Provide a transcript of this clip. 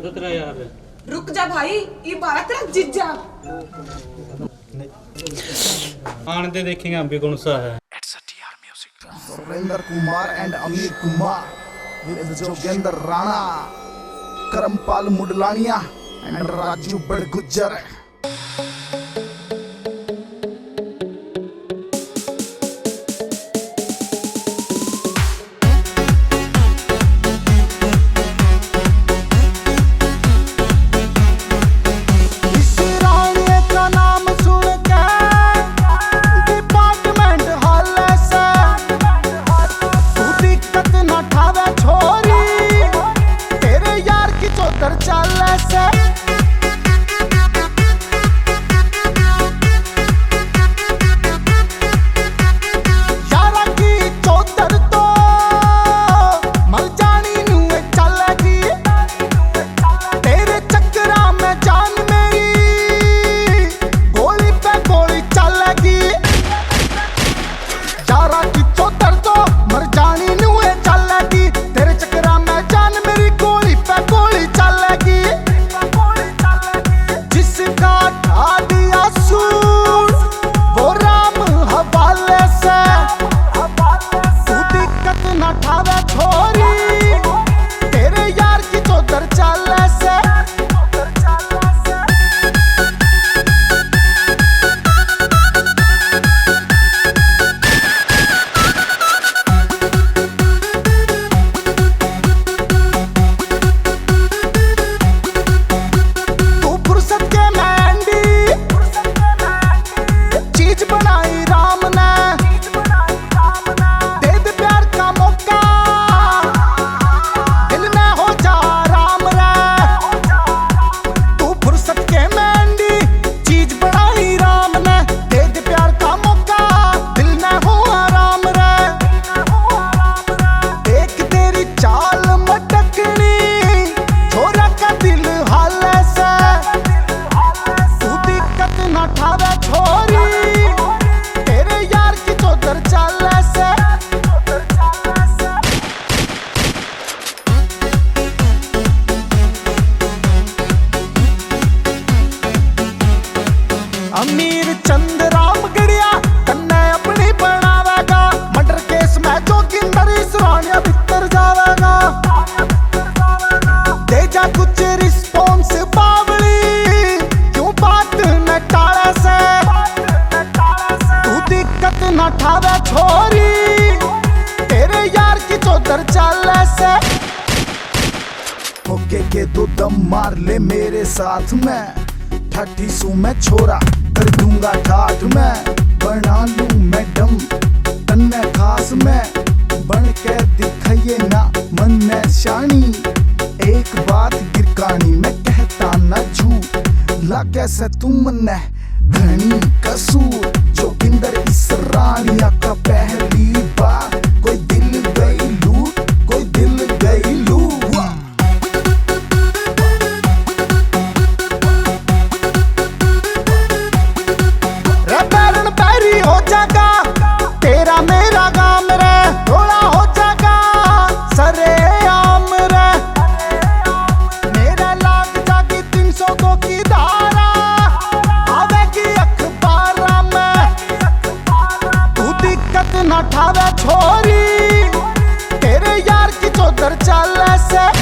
तो तेरा यार है। रुक जा भाई, ये बात तेरा जिज्जा। आने दे देखेंगे हम भी कौन सा है। सुरेंद्र कुमार एंड अमीर कुमार विद जोगेंद्र राणा, करमपाल मुडलानिया एंड राजू बड़गुज्जर। अमीर चंद राम गड़िया कन्ने अपनी बनावेगा, मर्डर केस में जोगिंदर इसरानिया भीतर जावेगा। दे जा कुछ रिस्पॉन्स बावली, क्यों बात न टाले से, तू दिक्कत न ठावे छोरी, तेरे यार की चौधर चाले से। ओके के दो दम मार ले मेरे साथ में, 30 में छोरा कर दूंगा ठाठ में, बना लूं मैं दम तन्ने खास में, बन के दिखाइए ना मन में शानी। एक बात गिरकानी मैं कहता न झूठ, लागे से तुम ने घनी कसूर। जोगिंदर इसरानिया का पहली बार, कोई दिल गई लूट, कोई दिल गई लूट। हो जागा तेरा मेरा गाम रे, थोड़ा हो जागा सरे आम रे, मेरा लाग जागी 302 की धारा, आवेगी अखबार में, तू दिक्कत न ठावे छोरी, तेरे यार की चौधर चाले से।